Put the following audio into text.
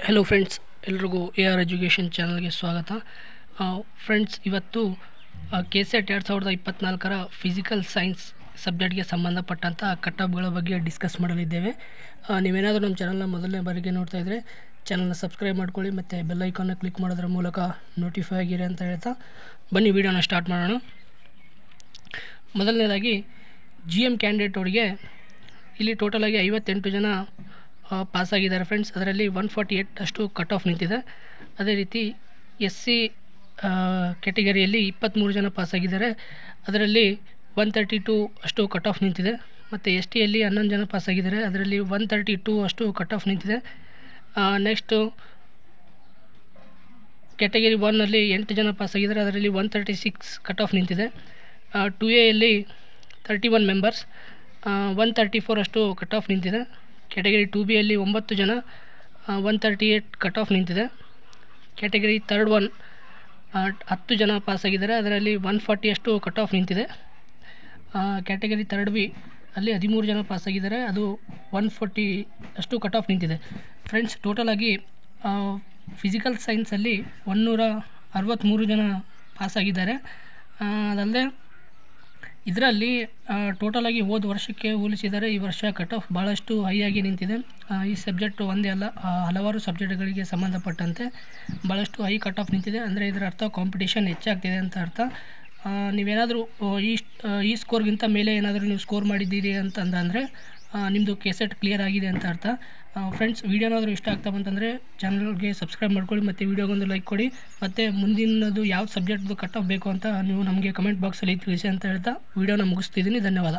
Hello friends, ಎಲ್ರಿಗೂ AR education ಚಾನಲ್ಗೆ ಸ್ವಾಗತ. ಫ್ರೆಂಡ್ಸ್, ಇವತ್ತು KCET 2024 ಫಿಸಿಕಲ್ ಸೈನ್ಸ್ ಸಬ್ಜೆಕ್ಟ್ಗೆ ಸಂಬಂಧಪಟ್ಟಂಥ ಕಟ್-ಆಫ್ಗಳ ಬಗ್ಗೆ ಡಿಸ್ಕಸ್ ಮಾಡಲಿದ್ದೇವೆ. ನೀವೇನಾದರೂ ನಮ್ಮ ಚಾನಲ್ನ ಮೊದಲನೇ ಬಾರಿಗೆ ನೋಡ್ತಾ ಇದ್ದರೆ ಚಾನಲ್ನ ಸಬ್ಸ್ಕ್ರೈಬ್ ಮಾಡ್ಕೊಳ್ಳಿ ಮತ್ತು ಬೆಲ್ ಐಕಾನ್ನ ಕ್ಲಿಕ್ ಮಾಡೋದ್ರ ಮೂಲಕ ನೋಟಿಫೈ ಆಗಿರಿ ಅಂತ ಹೇಳ್ತಾ ಬನ್ನಿ ವಿಡಿಯೋನ ಸ್ಟಾರ್ಟ್ ಮಾಡೋಣ. ಮೊದಲನೇದಾಗಿ GM ಕ್ಯಾಂಡಿಡೇಟ್ ಅವರಿಗೆ ಇಲ್ಲಿ ಟೋಟಲಾಗಿ 58 ಜನ ಪಾಸಾಗಿದ್ದಾರೆ ಫ್ರೆಂಡ್ಸ್. ಅದರಲ್ಲಿ 148 ಅಷ್ಟು ಕಟ್ ಆಫ್ ನಿಂತಿದೆ. ಅದೇ ರೀತಿ SC ಕ್ಯಾಟಗರಿಯಲ್ಲಿ 23 ಜನ ಪಾಸಾಗಿದ್ದಾರೆ. ಅದರಲ್ಲಿ 132 ಅಷ್ಟು ಕಟ್ ಆಫ್ ನಿಂತಿದೆ. ಮತ್ತು STಯಲ್ಲಿ 11 ಜನ ಪಾಸಾಗಿದ್ದಾರೆ. ಅದರಲ್ಲಿ 132 ಅಷ್ಟು ಕಟ್ ಆಫ್ ನಿಂತಿದೆ. ನೆಕ್ಸ್ಟು ಕ್ಯಾಟಗರಿ 1ನಲ್ಲಿ 8 ಜನ ಪಾಸಾಗಿದ್ದಾರೆ. ಅದರಲ್ಲಿ 136 ಕಟ್ ಆಫ್ ನಿಂತಿದೆ. 2Aಯಲ್ಲಿ 31 ಮೆಂಬರ್ಸ್ 134 ಅಷ್ಟು ಕಟ್ ಆಫ್ ನಿಂತಿದೆ. ಕ್ಯಾಟಗರಿ 2Bಯಲ್ಲಿ 9 ಜನ 138 ಕಟ್ ಆಫ್ ನಿಂತಿದೆ. ಕ್ಯಾಟಗರಿ 3rd 1 10 ಜನ ಪಾಸಾಗಿದ್ದಾರೆ. ಅದರಲ್ಲಿ 140 ಅಷ್ಟು ಕಟ್ ಆಫ್ ನಿಂತಿದೆ. ಕ್ಯಾಟಗರಿ 3rd B ಅಲ್ಲಿ 13 ಜನ ಪಾಸಾಗಿದ್ದಾರೆ. ಅದು 140 ಅಷ್ಟು ಕಟ್ ಆಫ್ ನಿಂತಿದೆ. ಫ್ರೆಂಡ್ಸ್, ಟೋಟಲಾಗಿ ಫಿಸಿಕಲ್ ಸೈನ್ಸಲ್ಲಿ 163 ಜನ ಪಾಸಾಗಿದ್ದಾರೆ. ಅದಲ್ಲದೆ ಇದರಲ್ಲಿ ಟೋಟಲಾಗಿ ಹೋದ ವರ್ಷಕ್ಕೆ ಹೋಲಿಸಿದರೆ ಈ ವರ್ಷ ಕಟ್ ಆಫ್ ಭಾಳಷ್ಟು ಹೈ ಆಗಿ ನಿಂತಿದೆ. ಈ ಸಬ್ಜೆಕ್ಟ್ ಒಂದೇ ಅಲ್ಲ, ಹಲವಾರು ಸಬ್ಜೆಕ್ಟ್ಗಳಿಗೆ ಸಂಬಂಧಪಟ್ಟಂತೆ ಭಾಳಷ್ಟು ಹೈ ಕಟ್ ಆಫ್ ನಿಂತಿದೆ. ಅಂದರೆ ಇದರ ಅರ್ಥ ಕಾಂಪಿಟೇಷನ್ ಹೆಚ್ಚಾಗ್ತಿದೆ ಅಂತ ಅರ್ಥ. ನೀವೇನಾದರೂ ಈ ಸ್ಕೋರ್ಗಿಂತ ಮೇಲೆ ಏನಾದರೂ ನೀವು ಸ್ಕೋರ್ ಮಾಡಿದ್ದೀರಿ ಅಂತಂದರೆ ನಿಮ್ಮದು KCET ಕ್ಲಿಯರ್ ಆಗಿದೆ ಅಂತ ಅರ್ಥ. ಫ್ರೆಂಡ್ಸ್, ವೀಡಿಯೋನಾದರೂ ಇಷ್ಟ ಆಗ್ತಾ ಬಂತಂದರೆ ಚಾನಲ್ಗೆ ಸಬ್ಸ್ಕ್ರೈಬ್ ಮಾಡ್ಕೊಳ್ಳಿ ಮತ್ತು ವೀಡಿಯೋಗೊಂದು ಲೈಕ್ ಕೊಡಿ. ಮತ್ತು ಮುಂದಿನದು ಯಾವ ಸಬ್ಜೆಕ್ಟ್ದು ಕಟ್ ಆಫ್ ಬೇಕು ಅಂತ ನೀವು ನಮಗೆ ಕಮೆಂಟ್ ಬಾಕ್ಸಲ್ಲಿ ತಿಳಿಸಿ ಅಂತ ಹೇಳ್ತಾ ವೀಡಿಯೋನ ಮುಗಿಸ್ತಿದ್ದೀನಿ. ಧನ್ಯವಾದ.